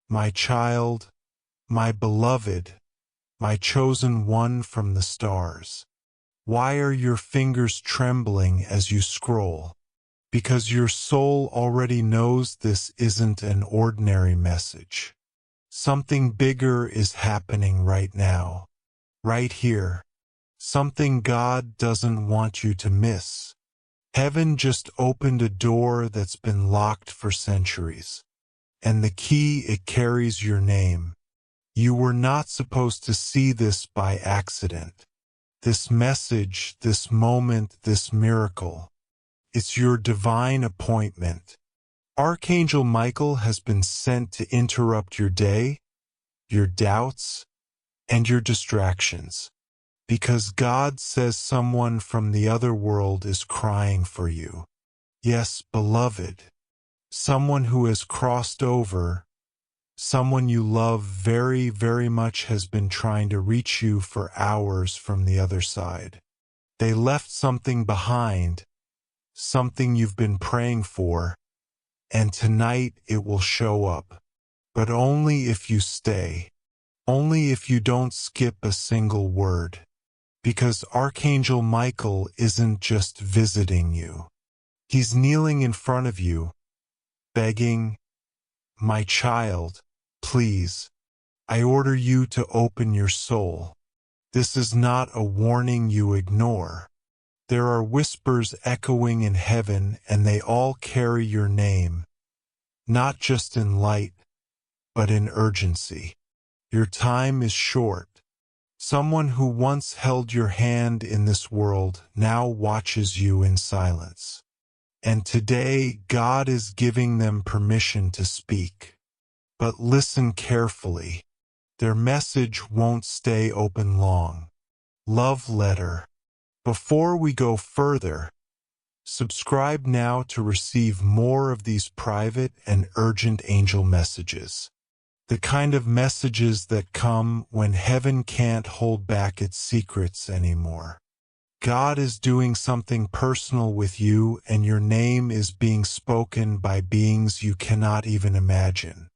My child, my beloved, my chosen one from the stars. Why are your fingers trembling as you scroll? Because your soul already knows this isn't an ordinary message. Something bigger is happening right now, right here. Something God doesn't want you to miss. Heaven just opened a door that's been locked for centuries. And the key, it carries your name. You were not supposed to see this by accident. This message, this moment, this miracle. It's your divine appointment. Archangel Michael has been sent to interrupt your day, your doubts, and your distractions. Because God says someone from the other world is crying for you. Yes, beloved. Someone who has crossed over, someone you love very, very much has been trying to reach you for hours from the other side. They left something behind, something you've been praying for, and tonight it will show up. But only if you stay. Only if you don't skip a single word. Because Archangel Michael isn't just visiting you. He's kneeling in front of you, begging, "My child, please, I order you to open your soul." This is not a warning you ignore. There are whispers echoing in heaven, and they all carry your name, not just in light, but in urgency. Your time is short. Someone who once held your hand in this world now watches you in silence. And today, God is giving them permission to speak. But listen carefully. Their message won't stay open long. Love letter. Before we go further, subscribe now to receive more of these private and urgent angel messages. The kind of messages that come when heaven can't hold back its secrets anymore. God is doing something personal with you, and your name is being spoken by beings you cannot even imagine.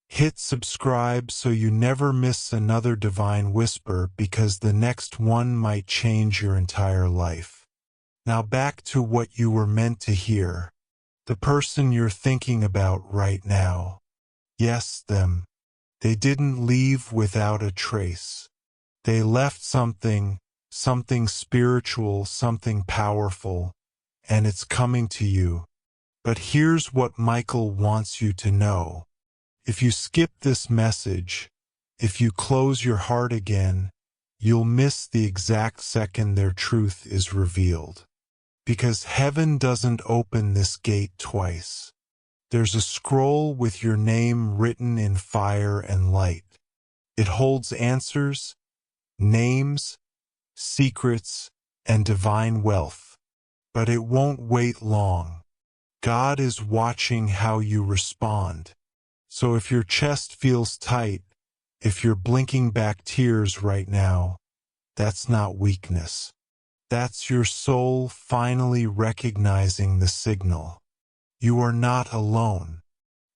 Hit subscribe so you never miss another divine whisper, because the next one might change your entire life. Now back to what you were meant to hear. The person you're thinking about right now. Yes, them. They didn't leave without a trace. They left something spiritual, something powerful, and it's coming to you. But here's what Michael wants you to know. If you skip this message, if you close your heart again, you'll miss the exact second their truth is revealed. Because heaven doesn't open this gate twice. There's a scroll with your name written in fire and light. It holds answers, names, secrets, and divine wealth. But it won't wait long. God is watching how you respond. So if your chest feels tight, if you're blinking back tears right now, that's not weakness. That's your soul finally recognizing the signal. You are not alone.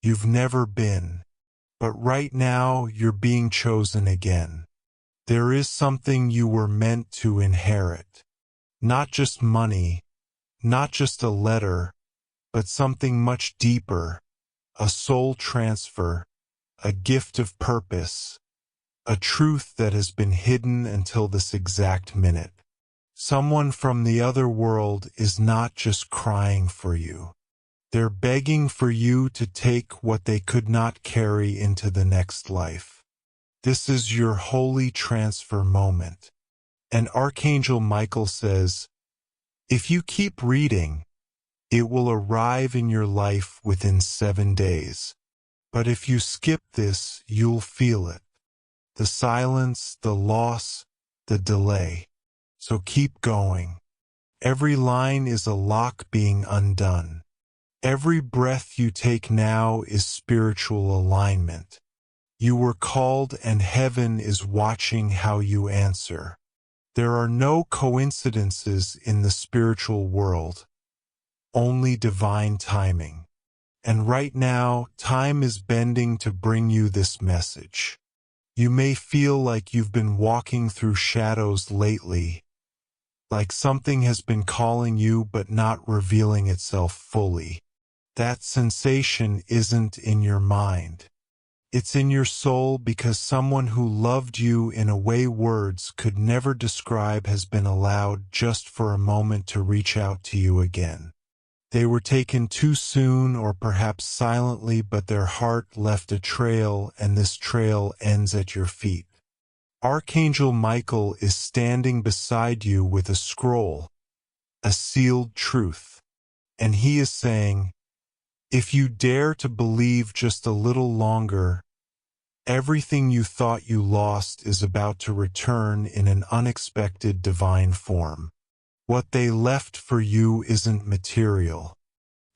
You've never been. But right now, you're being chosen again. There is something you were meant to inherit. Not just money, not just a letter, but something much deeper. A soul transfer, a gift of purpose, a truth that has been hidden until this exact minute. Someone from the other world is not just crying for you. They're begging for you to take what they could not carry into the next life. This is your holy transfer moment. And Archangel Michael says, if you keep reading, it will arrive in your life within 7 days. But if you skip this, you'll feel it. The silence, the loss, the delay. So keep going. Every line is a lock being undone. Every breath you take now is spiritual alignment. You were called, and heaven is watching how you answer. There are no coincidences in the spiritual world. Only divine timing. And right now, time is bending to bring you this message. You may feel like you've been walking through shadows lately, like something has been calling you but not revealing itself fully. That sensation isn't in your mind. It's in your soul, because someone who loved you in a way words could never describe has been allowed just for a moment to reach out to you again. They were taken too soon, or perhaps silently, but their heart left a trail, and this trail ends at your feet. Archangel Michael is standing beside you with a scroll, a sealed truth, and he is saying, if you dare to believe just a little longer, everything you thought you lost is about to return in an unexpected divine form. What they left for you isn't material.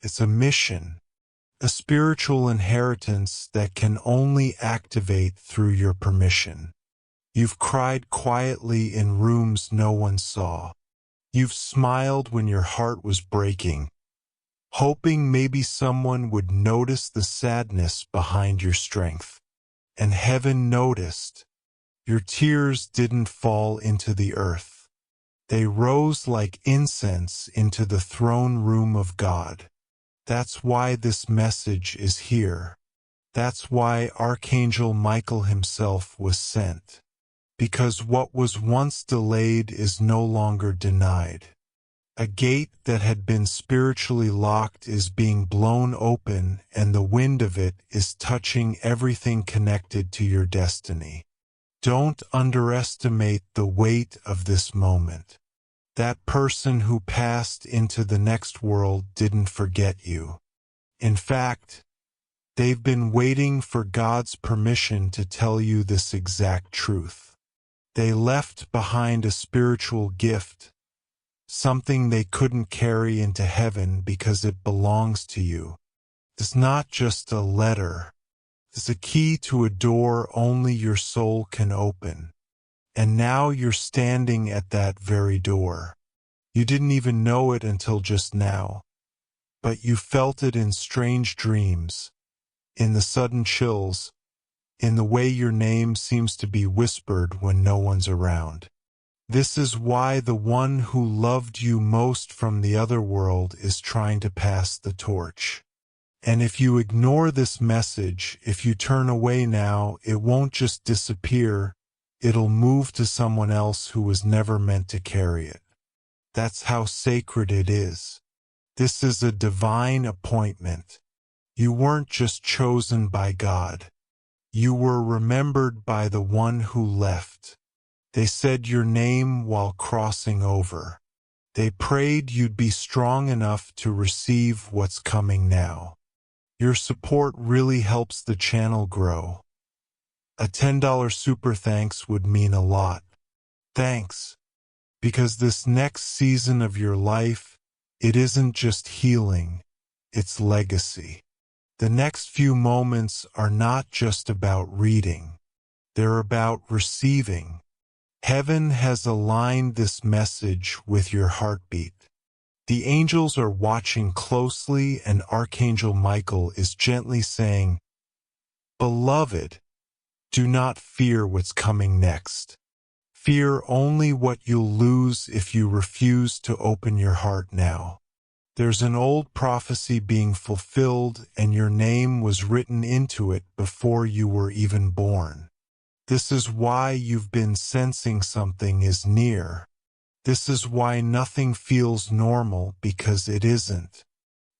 It's a mission, a spiritual inheritance that can only activate through your permission. You've cried quietly in rooms no one saw. You've smiled when your heart was breaking, hoping maybe someone would notice the sadness behind your strength. And heaven noticed. Your tears didn't fall into the earth. They rose like incense into the throne room of God. That's why this message is here. That's why Archangel Michael himself was sent. Because what was once delayed is no longer denied. A gate that had been spiritually locked is being blown open, and the wind of it is touching everything connected to your destiny. Don't underestimate the weight of this moment. That person who passed into the next world didn't forget you. In fact, they've been waiting for God's permission to tell you this exact truth. They left behind a spiritual gift, something they couldn't carry into heaven because it belongs to you. It's not just a letter. It's a key to a door only your soul can open. And now you're standing at that very door. You didn't even know it until just now, but you felt it in strange dreams, in the sudden chills, in the way your name seems to be whispered when no one's around. This is why the one who loved you most from the other world is trying to pass the torch. And if you ignore this message, if you turn away now, it won't just disappear, it'll move to someone else who was never meant to carry it. That's how sacred it is. This is a divine appointment. You weren't just chosen by God. You were remembered by the one who left. They said your name while crossing over. They prayed you'd be strong enough to receive what's coming now. Your support really helps the channel grow. A $10 super thanks would mean a lot. Thanks. Because this next season of your life, it isn't just healing, it's legacy. The next few moments are not just about reading. They're about receiving. Heaven has aligned this message with your heartbeat. The angels are watching closely, and Archangel Michael is gently saying, "Beloved, do not fear what's coming next. Fear only what you'll lose if you refuse to open your heart now. There's an old prophecy being fulfilled, and your name was written into it before you were even born. This is why you've been sensing something is near. This is why nothing feels normal, because it isn't.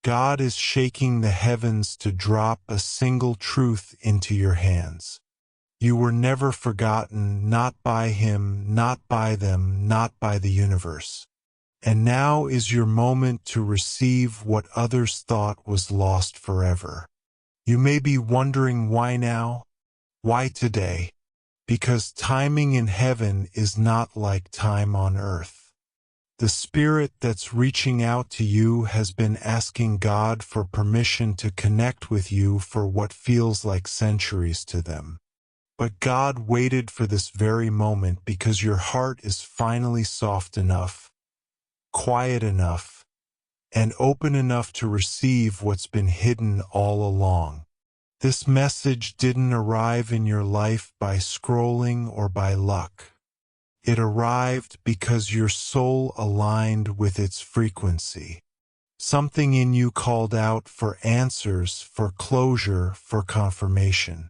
God is shaking the heavens to drop a single truth into your hands. You were never forgotten, not by Him, not by them, not by the universe. And now is your moment to receive what others thought was lost forever. You may be wondering why now? Why today? Because timing in heaven is not like time on earth. The spirit that's reaching out to you has been asking God for permission to connect with you for what feels like centuries to them. But God waited for this very moment because your heart is finally soft enough, quiet enough, and open enough to receive what's been hidden all along. This message didn't arrive in your life by scrolling or by luck. It arrived because your soul aligned with its frequency. Something in you called out for answers, for closure, for confirmation.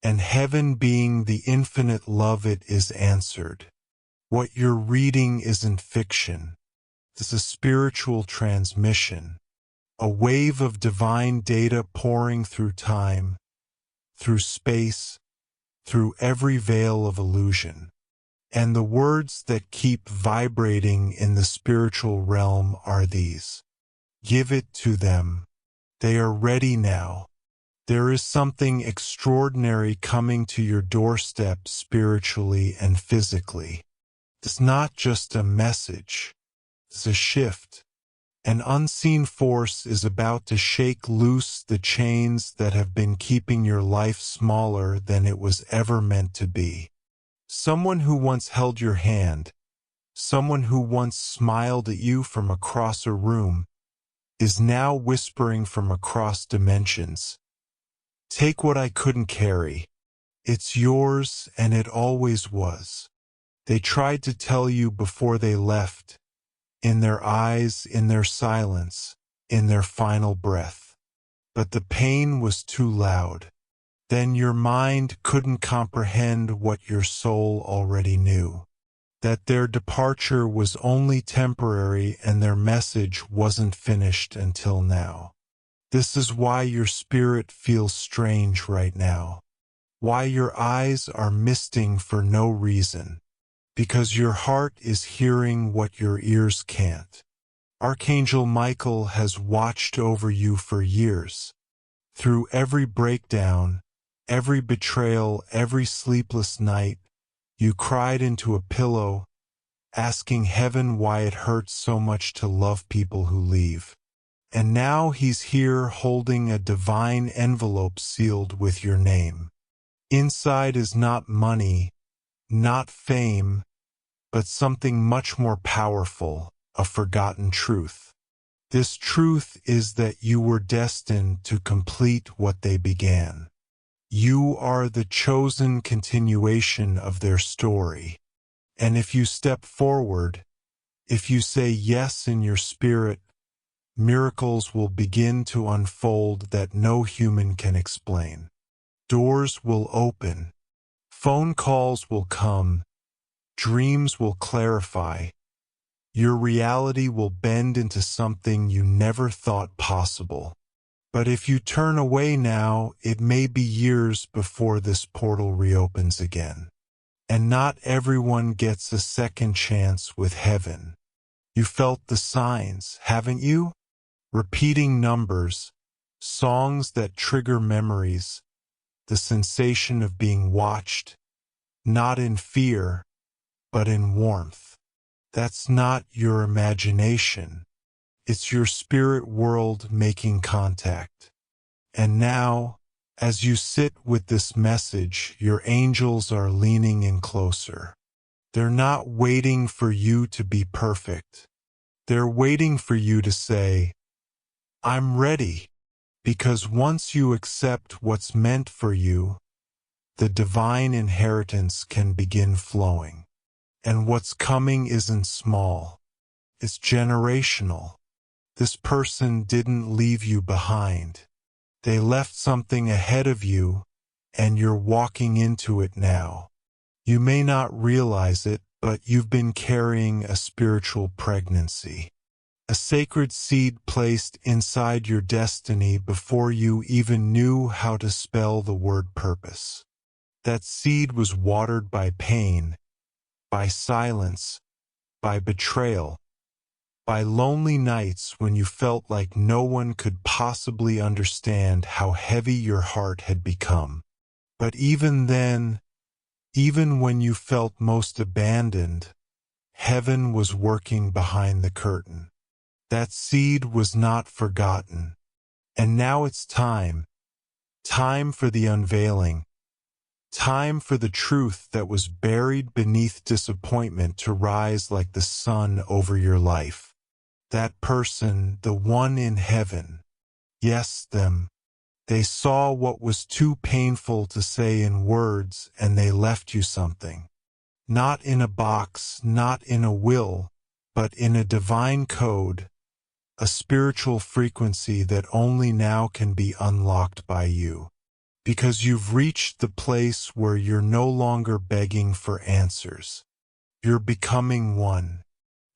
And heaven, being the infinite love it is, answered. What you're reading isn't fiction. It's a spiritual transmission. A wave of divine data pouring through time, through space, through every veil of illusion. And the words that keep vibrating in the spiritual realm are these. Give it to them. They are ready now. There is something extraordinary coming to your doorstep spiritually and physically. It's not just a message. It's a shift. An unseen force is about to shake loose the chains that have been keeping your life smaller than it was ever meant to be. Someone who once held your hand, someone who once smiled at you from across a room, is now whispering from across dimensions. Take what I couldn't carry. It's yours, and it always was. They tried to tell you before they left, in their eyes, in their silence, in their final breath. But the pain was too loud. Then your mind couldn't comprehend what your soul already knew. That their departure was only temporary and their message wasn't finished until now. This is why your spirit feels strange right now. Why your eyes are misting for no reason. Because your heart is hearing what your ears can't. Archangel Michael has watched over you for years. Through every breakdown, every betrayal, every sleepless night, you cried into a pillow, asking heaven why it hurts so much to love people who leave. And now he's here holding a divine envelope sealed with your name. Inside is not money, not fame, but something much more powerful, a forgotten truth. This truth is that you were destined to complete what they began. You are the chosen continuation of their story. And if you step forward, if you say yes in your spirit, miracles will begin to unfold that no human can explain. Doors will open. Phone calls will come. Dreams will clarify. Your reality will bend into something you never thought possible. But if you turn away now, it may be years before this portal reopens again. And not everyone gets a second chance with heaven. You felt the signs, haven't you? Repeating numbers, songs that trigger memories, the sensation of being watched, not in fear, but in warmth. That's not your imagination. It's your spirit world making contact. And now, as you sit with this message, your angels are leaning in closer. They're not waiting for you to be perfect. They're waiting for you to say, I'm ready. Because once you accept what's meant for you, the divine inheritance can begin flowing. And what's coming isn't small. It's generational. This person didn't leave you behind. They left something ahead of you, and you're walking into it now. You may not realize it, but you've been carrying a spiritual pregnancy. A sacred seed placed inside your destiny before you even knew how to spell the word purpose. That seed was watered by pain, by silence, by betrayal, by lonely nights when you felt like no one could possibly understand how heavy your heart had become. But even then, even when you felt most abandoned, heaven was working behind the curtain. That seed was not forgotten. And now it's time. Time for the unveiling. Time for the truth that was buried beneath disappointment to rise like the sun over your life. that person, the one in heaven. Yes, them. They saw what was too painful to say in words, and they left you something. Not in a box, not in a will, but in a divine code, a spiritual frequency that only now can be unlocked by you. Because you've reached the place where you're no longer begging for answers. You're becoming one.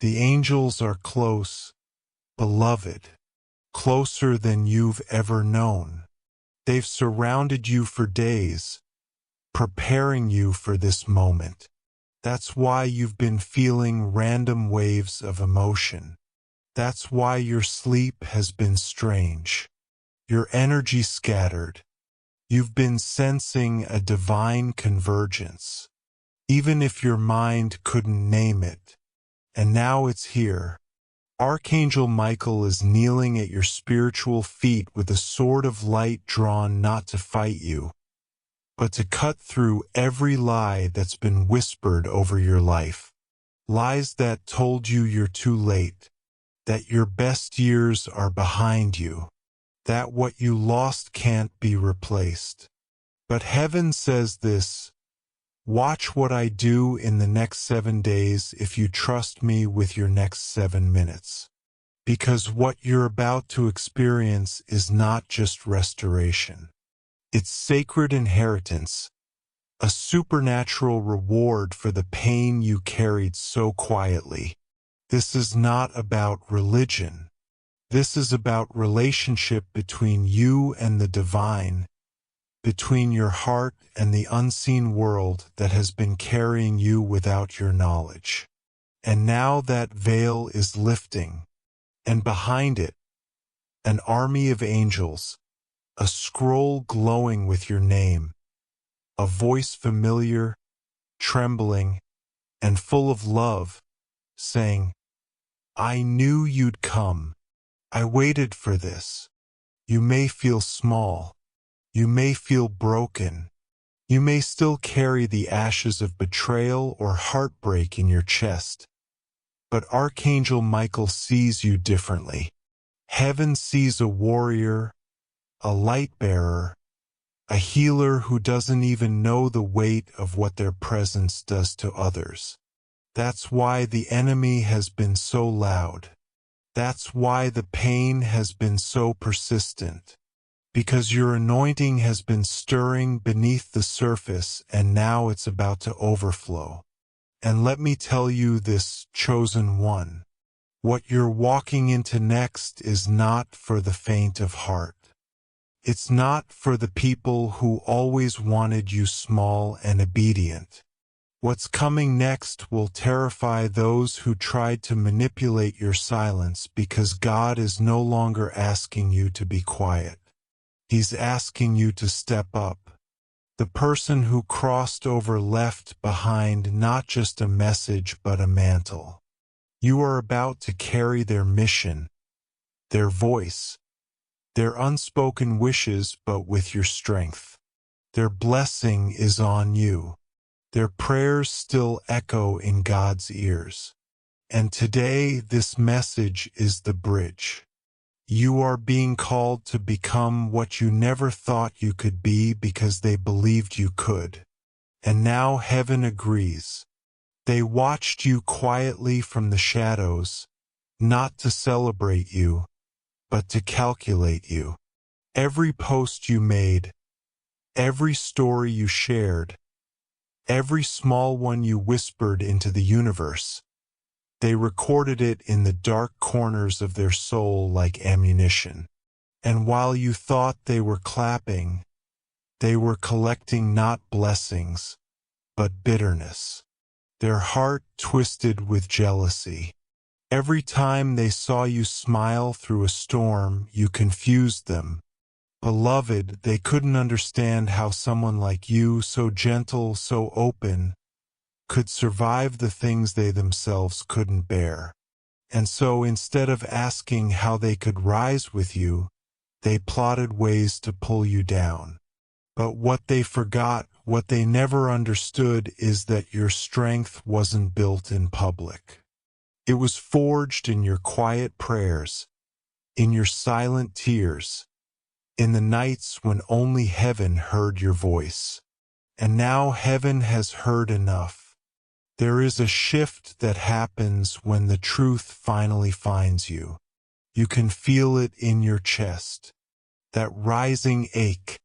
The angels are close, beloved, closer than you've ever known. They've surrounded you for days, preparing you for this moment. That's why you've been feeling random waves of emotion. That's why your sleep has been strange. Your energy scattered. You've been sensing a divine convergence, even if your mind couldn't name it. And now it's here. Archangel Michael is kneeling at your spiritual feet with a sword of light drawn not to fight you, but to cut through every lie that's been whispered over your life. Lies that told you you're too late, that your best years are behind you, that what you lost can't be replaced. But heaven says this: watch what I do in the next 7 days if you trust me with your next 7 minutes. Because what you're about to experience is not just restoration. It's sacred inheritance, a supernatural reward for the pain you carried so quietly. This is not about religion. This is about relationship between you and the divine, between your heart and the unseen world that has been carrying you without your knowledge. And now that veil is lifting, and behind it, an army of angels, a scroll glowing with your name, a voice familiar, trembling, and full of love, saying, I knew you'd come. I waited for this. You may feel small. You may feel broken. You may still carry the ashes of betrayal or heartbreak in your chest. But Archangel Michael sees you differently. Heaven sees a warrior, a light bearer, a healer who doesn't even know the weight of what their presence does to others. That's why the enemy has been so loud. That's why the pain has been so persistent. Because your anointing has been stirring beneath the surface and now it's about to overflow. And let me tell you this, chosen one. What you're walking into next is not for the faint of heart. It's not for the people who always wanted you small and obedient. What's coming next will terrify those who tried to manipulate your silence, because God is no longer asking you to be quiet. He's asking you to step up. The person who crossed over left behind not just a message but a mantle. You are about to carry their mission, their voice, their unspoken wishes, but with your strength. Their blessing is on you. Their prayers still echo in God's ears. And today, this message is the bridge. You are being called to become what you never thought you could be because they believed you could. And now heaven agrees. They watched you quietly from the shadows, not to celebrate you, but to calculate you. Every post you made, every story you shared, every small one you whispered into the universe, they recorded it in the dark corners of their soul like ammunition. And while you thought they were clapping, they were collecting not blessings, but bitterness. Their heart twisted with jealousy. Every time they saw you smile through a storm, you confused them. Beloved, they couldn't understand how someone like you, so gentle, so open, could survive the things they themselves couldn't bear. And so instead of asking how they could rise with you, they plotted ways to pull you down. But what they forgot, what they never understood, is that your strength wasn't built in public. It was forged in your quiet prayers, in your silent tears, in the nights when only heaven heard your voice. And now heaven has heard enough. There is a shift that happens when the truth finally finds you. You can feel it in your chest. That rising ache,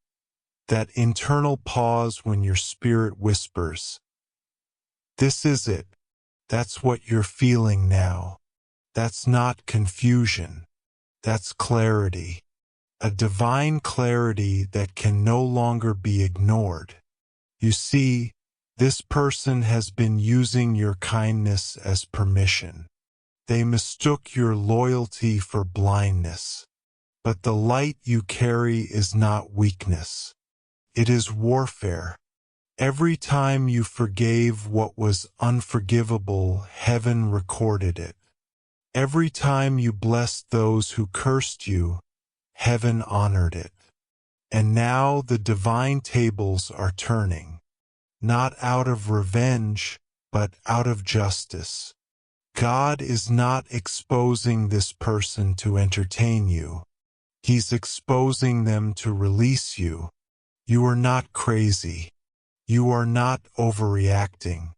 that internal pause when your spirit whispers, "This is it." That's what you're feeling now. That's not confusion. That's clarity. A divine clarity that can no longer be ignored. You see, this person has been using your kindness as permission. They mistook your loyalty for blindness. But the light you carry is not weakness. It is warfare. Every time you forgave what was unforgivable, heaven recorded it. Every time you blessed those who cursed you, heaven honored it. And now the divine tables are turning, not out of revenge, but out of justice. God is not exposing this person to entertain you. He's exposing them to release you. You are not crazy. You are not overreacting.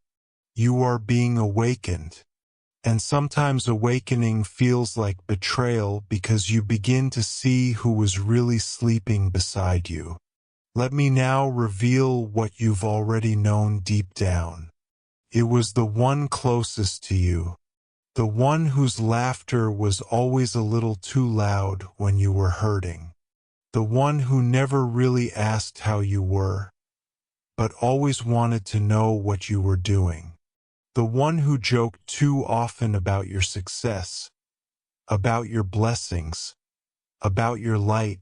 You are being awakened. And sometimes awakening feels like betrayal because you begin to see who was really sleeping beside you. Let me now reveal what you've already known deep down. It was the one closest to you. The one whose laughter was always a little too loud when you were hurting. The one who never really asked how you were, but always wanted to know what you were doing. The one who joked too often about your success, about your blessings, about your light,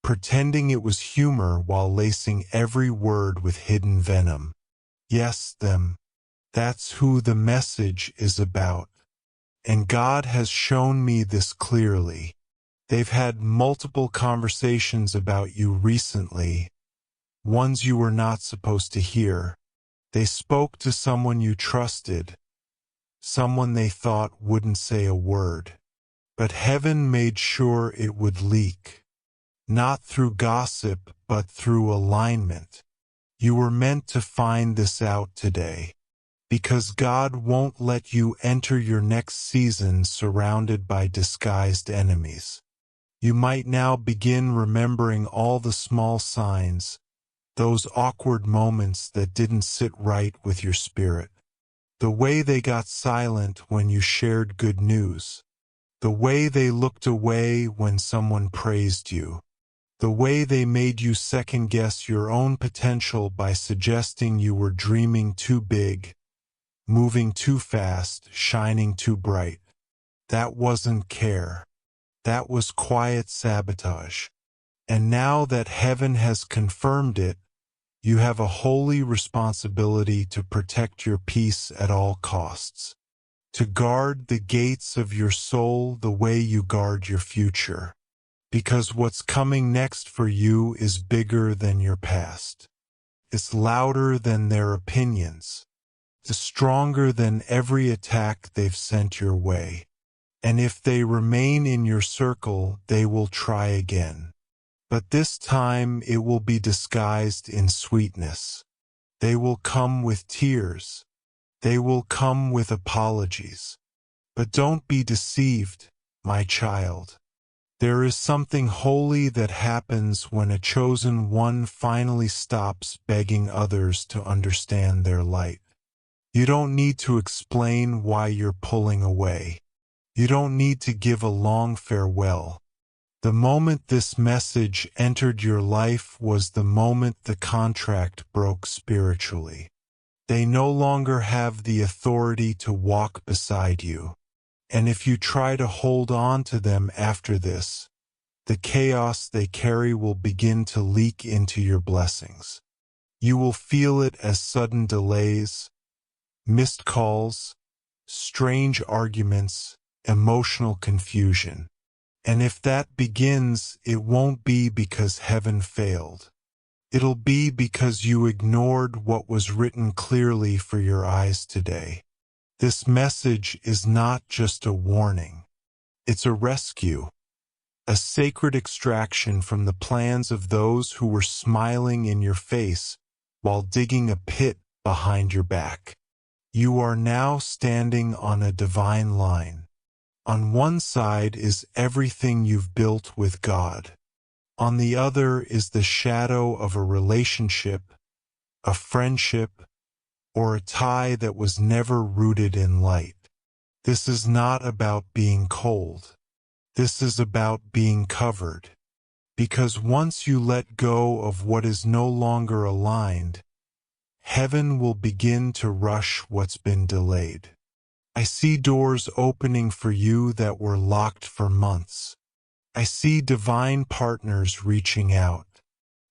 pretending it was humor while lacing every word with hidden venom. Yes, them. That's who the message is about. And God has shown me this clearly. They've had multiple conversations about you recently, ones you were not supposed to hear. They spoke to someone you trusted, someone they thought wouldn't say a word. But heaven made sure it would leak. Not through gossip, but through alignment. You were meant to find this out today. Because God won't let you enter your next season surrounded by disguised enemies. You might now begin remembering all the small signs, those awkward moments that didn't sit right with your spirit. The way they got silent when you shared good news. The way they looked away when someone praised you. The way they made you second-guess your own potential by suggesting you were dreaming too big, moving too fast, shining too bright. That wasn't care. That was quiet sabotage. And now that heaven has confirmed it, you have a holy responsibility to protect your peace at all costs. To guard the gates of your soul the way you guard your future. Because what's coming next for you is bigger than your past. It's louder than their opinions. It's stronger than every attack they've sent your way. And if they remain in your circle, they will try again. But this time it will be disguised in sweetness. They will come with tears. They will come with apologies. But don't be deceived, my child. There is something holy that happens when a chosen one finally stops begging others to understand their light. You don't need to explain why you're pulling away. You don't need to give a long farewell. The moment this message entered your life was the moment the contract broke spiritually. They no longer have the authority to walk beside you. And if you try to hold on to them after this, the chaos they carry will begin to leak into your blessings. You will feel it as sudden delays, missed calls, strange arguments, emotional confusion. And if that begins, it won't be because heaven failed. It'll be because you ignored what was written clearly for your eyes today. This message is not just a warning. It's a rescue, a sacred extraction from the plans of those who were smiling in your face while digging a pit behind your back. You are now standing on a divine line. On one side is everything you've built with God. On the other is the shadow of a relationship, a friendship, or a tie that was never rooted in light. This is not about being cold. This is about being covered. Because once you let go of what is no longer aligned, heaven will begin to rush what's been delayed. I see doors opening for you that were locked for months. I see divine partners reaching out.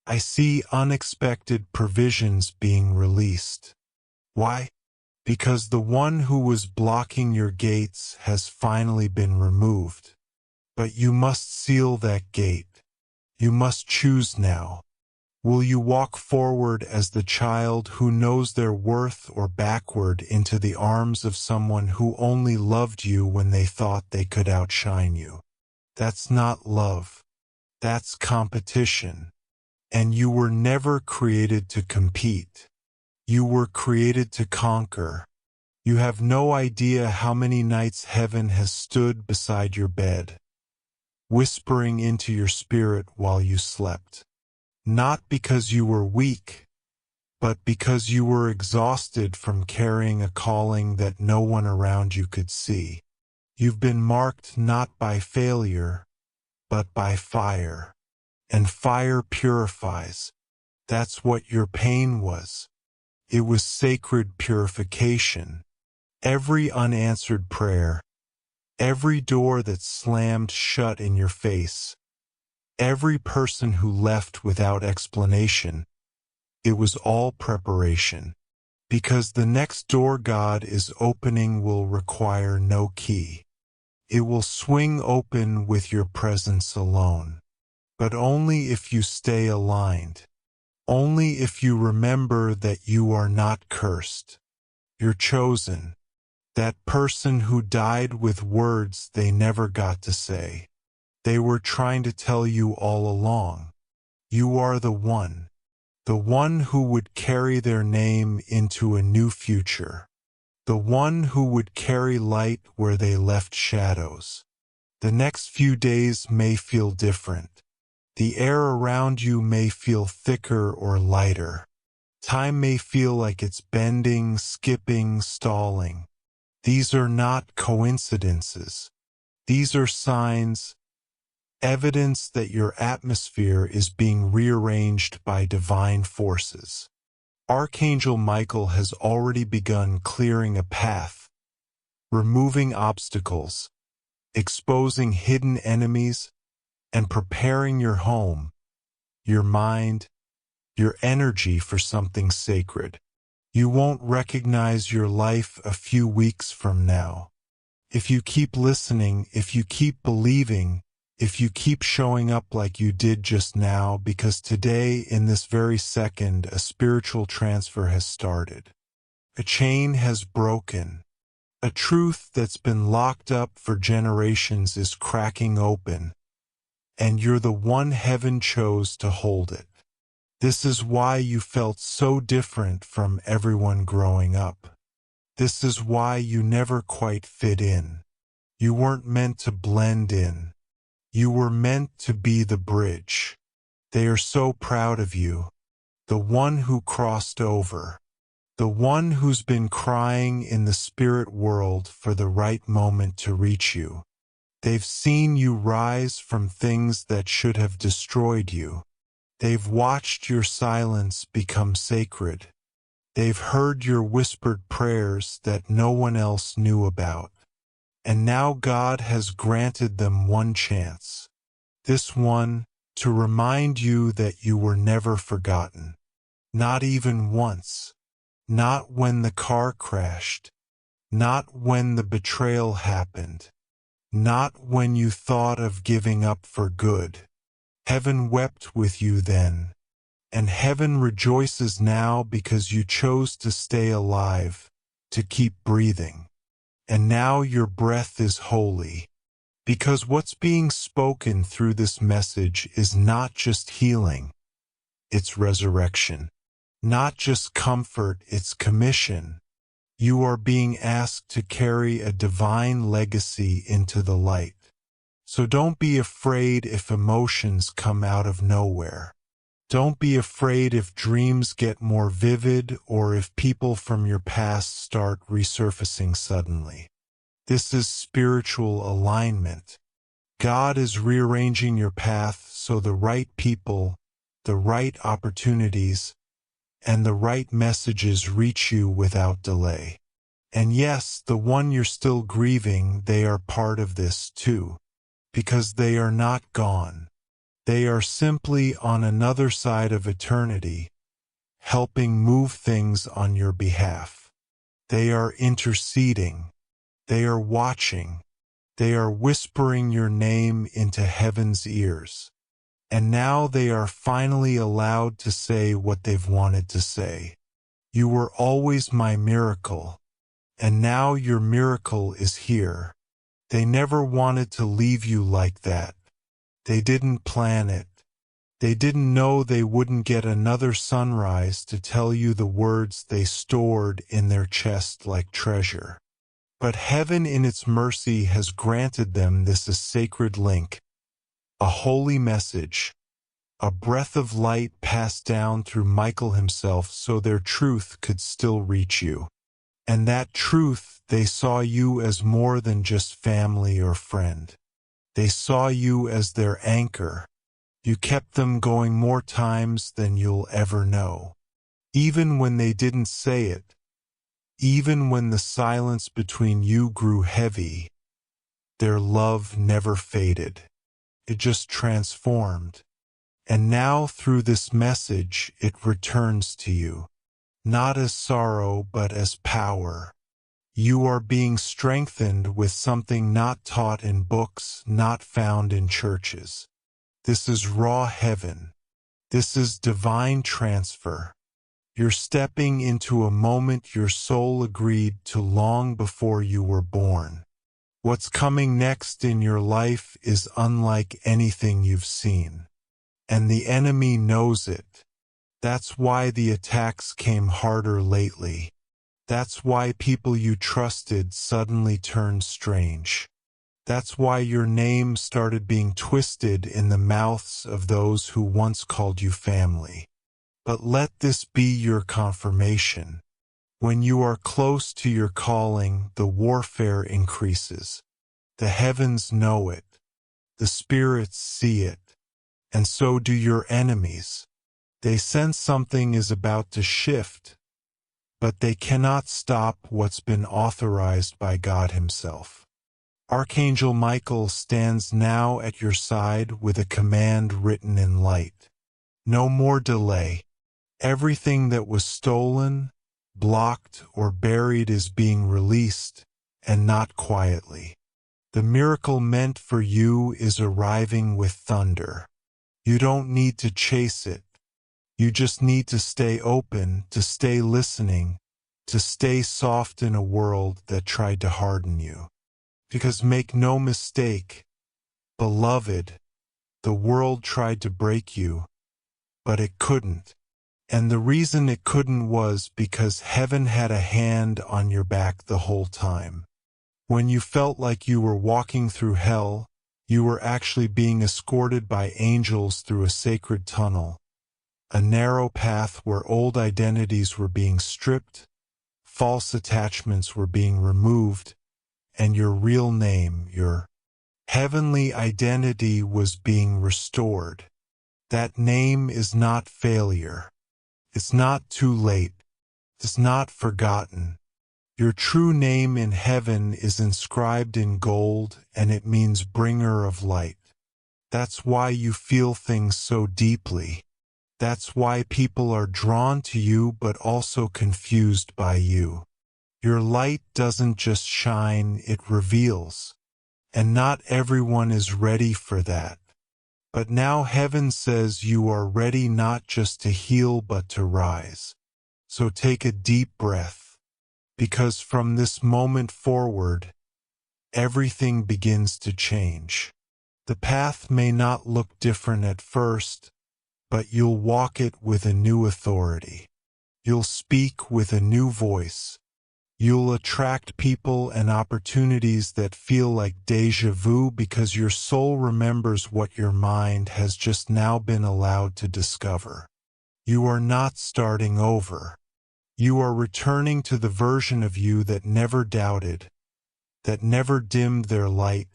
I see unexpected provisions being released. Why? Because the one who was blocking your gates has finally been removed. But you must seal that gate. You must choose now. Will you walk forward as the child who knows their worth, or backward into the arms of someone who only loved you when they thought they could outshine you? That's not love. That's competition. And you were never created to compete. You were created to conquer. You have no idea how many nights heaven has stood beside your bed, whispering into your spirit while you slept. Not because you were weak, but because you were exhausted from carrying a calling that no one around you could see. You've been marked not by failure, but by fire. And fire purifies. That's what your pain was. It was sacred purification. Every unanswered prayer, every door that slammed shut in your face, every person who left without explanation, it was all preparation. Because the next door God is opening will require no key. It will swing open with your presence alone. But only if you stay aligned. Only if you remember that you are not cursed. You're chosen. That person who died with words they never got to say. They were trying to tell you all along. You are the one who would carry their name into a new future. The one who would carry light where they left shadows. The next few days may feel different. The air around you may feel thicker or lighter. Time may feel like it's bending, skipping, stalling. These are not coincidences. These are signs, evidence that your atmosphere is being rearranged by divine forces. Archangel Michael has already begun clearing a path, removing obstacles, exposing hidden enemies, and preparing your home, your mind, your energy for something sacred. You won't recognize your life a few weeks from now. If you keep listening, if you keep believing, if you keep showing up like you did just now, because today, in this very second, a spiritual transfer has started. A chain has broken. A truth that's been locked up for generations is cracking open. And you're the one heaven chose to hold it. This is why you felt so different from everyone growing up. This is why you never quite fit in. You weren't meant to blend in. You were meant to be the bridge. They are so proud of you. The one who crossed over. The one who's been crying in the spirit world for the right moment to reach you. They've seen you rise from things that should have destroyed you. They've watched your silence become sacred. They've heard your whispered prayers that no one else knew about. And now God has granted them one chance. This one, to remind you that you were never forgotten. Not even once. Not when the car crashed. Not when the betrayal happened. Not when you thought of giving up for good. Heaven wept with you then. And heaven rejoices now because you chose to stay alive, to keep breathing. and now your breath is holy. Because what's being spoken through this message is not just healing, it's resurrection. Not just comfort, it's commission. You are being asked to carry a divine legacy into the light. So don't be afraid if emotions come out of nowhere. Don't be afraid if dreams get more vivid or if people from your past start resurfacing suddenly. This is spiritual alignment. God is rearranging your path so the right people, the right opportunities, and the right messages reach you without delay. And yes, the one you're still grieving, they are part of this too, because they are not gone. They are simply on another side of eternity, helping move things on your behalf. They are interceding. They are watching. They are whispering your name into heaven's ears. And now they are finally allowed to say what they've wanted to say. You were always my miracle, and now your miracle is here. They never wanted to leave you like that. They didn't plan it. They didn't know they wouldn't get another sunrise to tell you the words they stored in their chest like treasure. But heaven in its mercy has granted them this a sacred link, a holy message, a breath of light passed down through Michael himself so their truth could still reach you. And that truth, they saw you as more than just family or friend. They saw you as their anchor. You kept them going more times than you'll ever know. Even when they didn't say it, even when the silence between you grew heavy, their love never faded. It just transformed. And now through this message, it returns to you, not as sorrow but as power. You are being strengthened with something not taught in books, not found in churches. This is raw heaven. This is divine transfer. You're stepping into a moment your soul agreed to long before you were born. What's coming next in your life is unlike anything you've seen. And the enemy knows it. That's why the attacks came harder lately. That's why people you trusted suddenly turned strange. That's why your name started being twisted in the mouths of those who once called you family. But let this be your confirmation. When you are close to your calling, the warfare increases. The heavens know it. The spirits see it. And so do your enemies. They sense something is about to shift, but they cannot stop what's been authorized by God Himself. Archangel Michael stands now at your side with a command written in light. No more delay. Everything that was stolen, blocked, or buried is being released, and not quietly. The miracle meant for you is arriving with thunder. You don't need to chase it. You just need to stay open, to stay listening, to stay soft in a world that tried to harden you. Because make no mistake, beloved, the world tried to break you, but it couldn't. And the reason it couldn't was because heaven had a hand on your back the whole time. When you felt like you were walking through hell, you were actually being escorted by angels through a sacred tunnel, a narrow path where old identities were being stripped, false attachments were being removed, and your real name, your heavenly identity was being restored. That name is not failure. It's not too late. It's not forgotten. Your true name in heaven is inscribed in gold, and it means bringer of light. That's why you feel things so deeply. That's why people are drawn to you but also confused by you. Your light doesn't just shine, it reveals. And not everyone is ready for that. But now heaven says you are ready not just to heal but to rise. So take a deep breath. because from this moment forward, everything begins to change. The path may not look different at first, but you'll walk it with a new authority. You'll speak with a new voice. You'll attract people and opportunities that feel like déjà vu because your soul remembers what your mind has just now been allowed to discover. You are not starting over. You are returning to the version of you that never doubted, that never dimmed their light,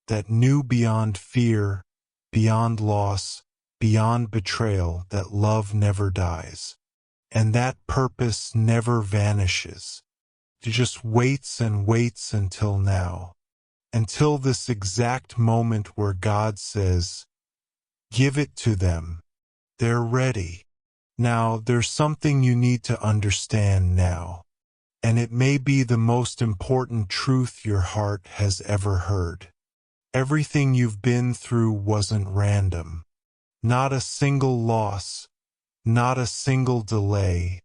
that knew beyond fear, beyond loss, beyond betrayal, that love never dies. And that purpose never vanishes. It just waits and waits until now. Until this exact moment where God says, give it to them. They're ready. Now, there's something you need to understand now. And it may be the most important truth your heart has ever heard. Everything you've been through wasn't random. Not a single loss, not a single delay,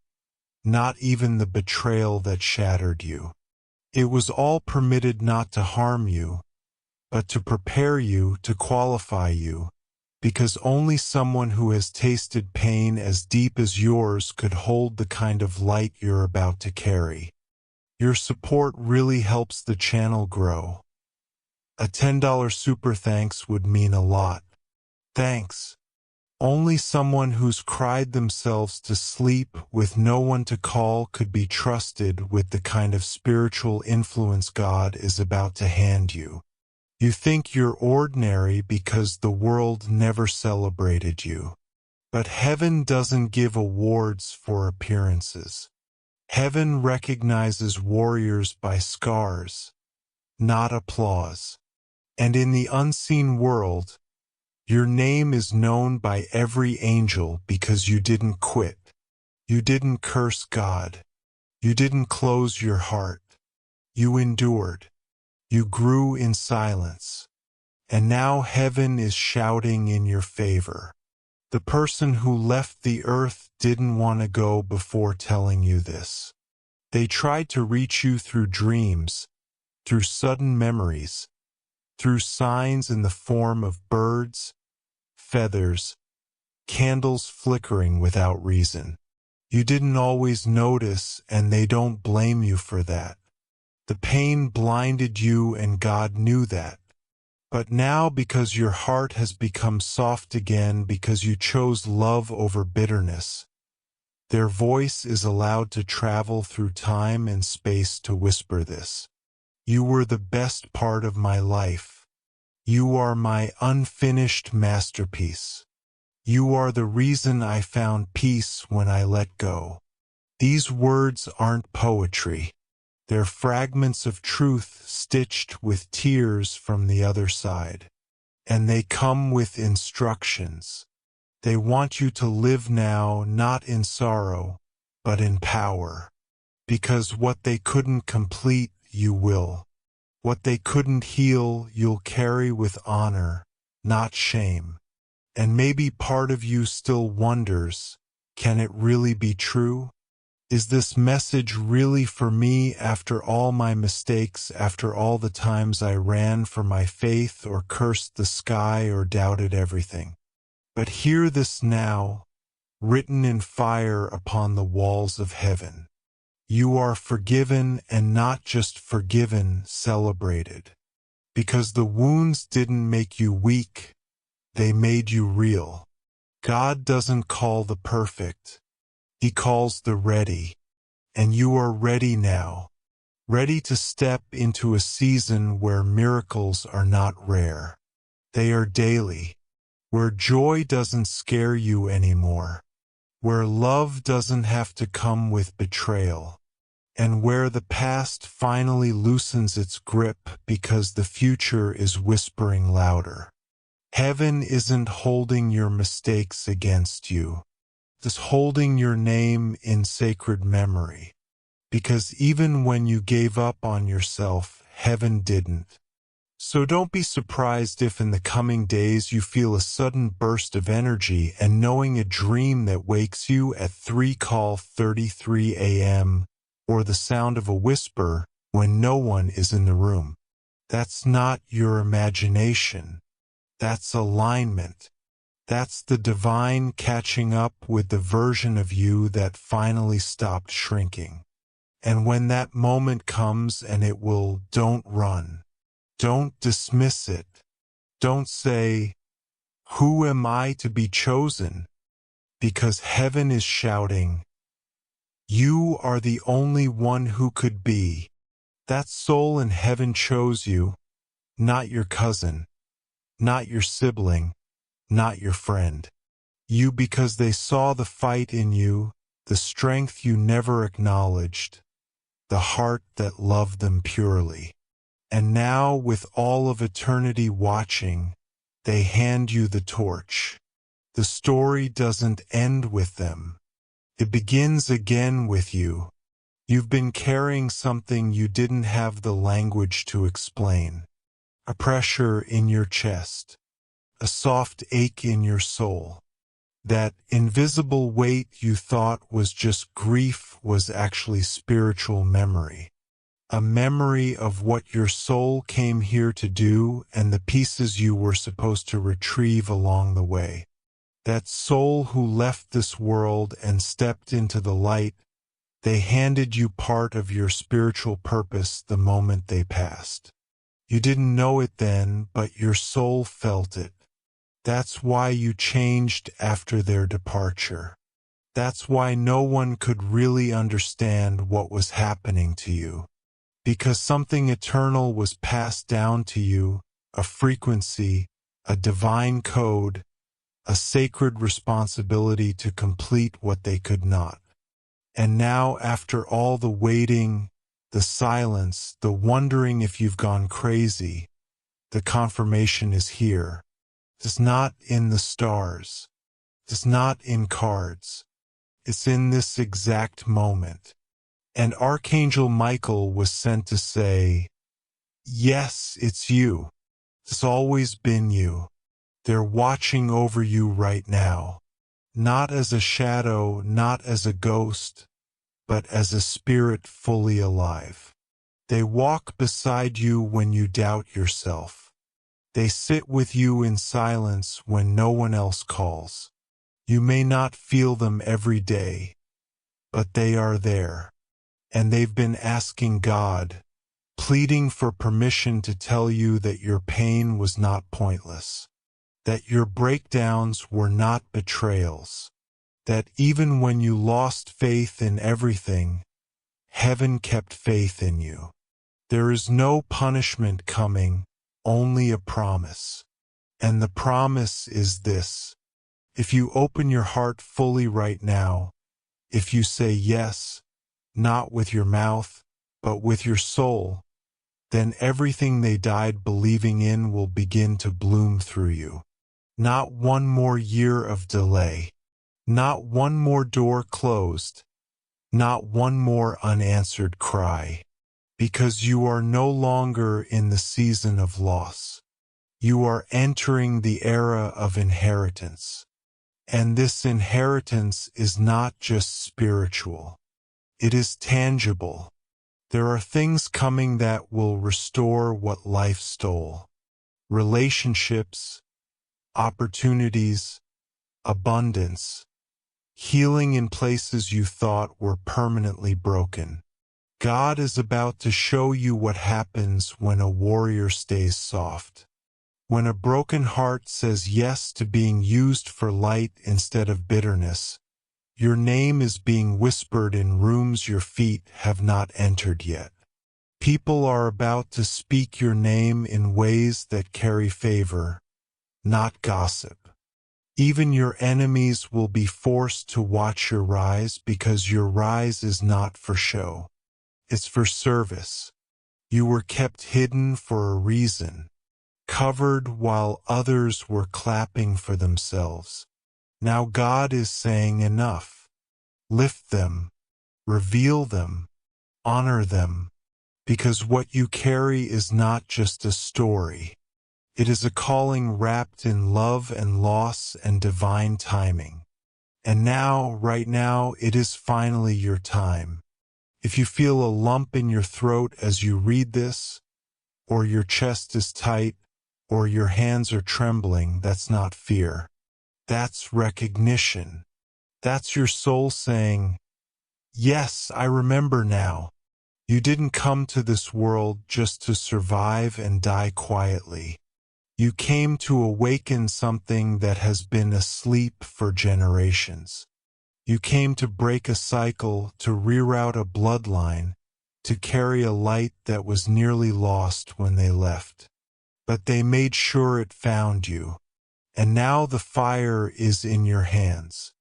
not even the betrayal that shattered you. It was all permitted not to harm you, but to prepare you, to qualify you, because only someone who has tasted pain as deep as yours could hold the kind of light you're about to carry. Your support really helps the channel grow. A $10 super thanks would mean a lot. Thanks. Only someone who's cried themselves to sleep with no one to call could be trusted with the kind of spiritual influence God is about to hand you. You think you're ordinary because the world never celebrated you. But heaven doesn't give awards for appearances. Heaven recognizes warriors by scars, not applause. And in the unseen world, your name is known by every angel because you didn't quit. You didn't curse God. You didn't close your heart. You endured. You grew in silence. And now heaven is shouting in your favor. The person who left the earth didn't want to go before telling you this. They tried to reach you through dreams, through sudden memories, through signs in the form of birds, feathers, candles flickering without reason. You didn't always notice, and they don't blame you for that. The pain blinded you, and God knew that. But now, because your heart has become soft again, because you chose love over bitterness, their voice is allowed to travel through time and space to whisper this. You were the best part of my life. You are my unfinished masterpiece. You are the reason I found peace when I let go. These words aren't poetry. They're fragments of truth stitched with tears from the other side. And they come with instructions. They want you to live now, not in sorrow, but in power. Because what they couldn't complete, you will. What they couldn't heal, you'll carry with honor, not shame. And maybe part of you still wonders, can it really be true? Is this message really for me after all my mistakes, after all the times I ran for my faith or cursed the sky or doubted everything? But hear this now, written in fire upon the walls of heaven. You are forgiven, and not just forgiven, celebrated. Because the wounds didn't make you weak, they made you real. God doesn't call the perfect. He calls the ready. And you are ready now. Ready to step into a season where miracles are not rare. They are daily. Where joy doesn't scare you anymore. Where love doesn't have to come with betrayal. And where the past finally loosens its grip because the future is whispering louder. Heaven isn't holding your mistakes against you. It's holding your name in sacred memory. Because even when you gave up on yourself, heaven didn't. So don't be surprised if in the coming days you feel a sudden burst of energy and knowing a dream that wakes you at 3:33 a.m. or the sound of a whisper when no one is in the room. That's not your imagination. That's alignment. That's the divine catching up with the version of you that finally stopped shrinking. And when that moment comes, and it will, don't run. Don't dismiss it. Don't say, "Who am I to be chosen?" Because heaven is shouting, "You are the only one who could be." That soul in heaven chose you, not your cousin, not your sibling, not your friend. You because they saw the fight in you, the strength you never acknowledged, the heart that loved them purely. And now, with all of eternity watching, they hand you the torch. The story doesn't end with them. It begins again with you. You've been carrying something you didn't have the language to explain. A pressure in your chest. A soft ache in your soul. That invisible weight you thought was just grief was actually spiritual memory. A memory of what your soul came here to do and the pieces you were supposed to retrieve along the way. That soul who left this world and stepped into the light, they handed you part of your spiritual purpose the moment they passed. You didn't know it then, but your soul felt it. That's why you changed after their departure. That's why no one could really understand what was happening to you. Because something eternal was passed down to you, a frequency, a divine code, a sacred responsibility to complete what they could not. And now, after all the waiting, the silence, the wondering if you've gone crazy, the confirmation is here. It's not in the stars. It's not in cards. It's in this exact moment. And Archangel Michael was sent to say, "Yes, it's you. It's always been you. They're watching over you right now. Not as a shadow, not as a ghost, but as a spirit fully alive. They walk beside you when you doubt yourself. They sit with you in silence when no one else calls. You may not feel them every day, but they are there. And they've been asking God, pleading for permission to tell you that your pain was not pointless, that your breakdowns were not betrayals, that even when you lost faith in everything, heaven kept faith in you. There is no punishment coming, only a promise. And the promise is this: if you open your heart fully right now, if you say yes, not with your mouth, but with your soul, then everything they died believing in will begin to bloom through you. Not one more year of delay. Not one more door closed. Not one more unanswered cry. Because you are no longer in the season of loss. You are entering the era of inheritance. And this inheritance is not just spiritual. It is tangible. There are things coming that will restore what life stole. Relationships, opportunities, abundance, healing in places you thought were permanently broken. God is about to show you what happens when a warrior stays soft. When a broken heart says yes to being used for light instead of bitterness, your name is being whispered in rooms your feet have not entered yet. People are about to speak your name in ways that carry favor, not gossip. Even your enemies will be forced to watch your rise because your rise is not for show. It's for service. You were kept hidden for a reason, covered while others were clapping for themselves. Now God is saying enough. Lift them, reveal them, honor them, because what you carry is not just a story. It is a calling wrapped in love and loss and divine timing. And now, right now, it is finally your time. If you feel a lump in your throat as you read this, or your chest is tight, or your hands are trembling, that's not fear. That's recognition. That's your soul saying, yes, I remember now. You didn't come to this world just to survive and die quietly. You came to awaken something that has been asleep for generations. You came to break a cycle, to reroute a bloodline, to carry a light that was nearly lost when they left. But they made sure it found you. And now the fire is in your hands.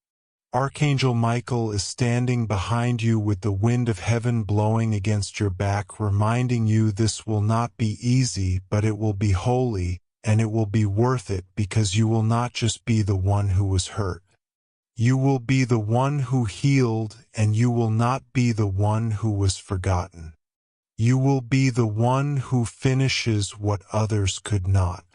Archangel Michael is standing behind you with the wind of heaven blowing against your back, reminding you this will not be easy, but it will be holy, and it will be worth it because you will not just be the one who was hurt. You will be the one who healed, and you will not be the one who was forgotten. You will be the one who finishes what others could not.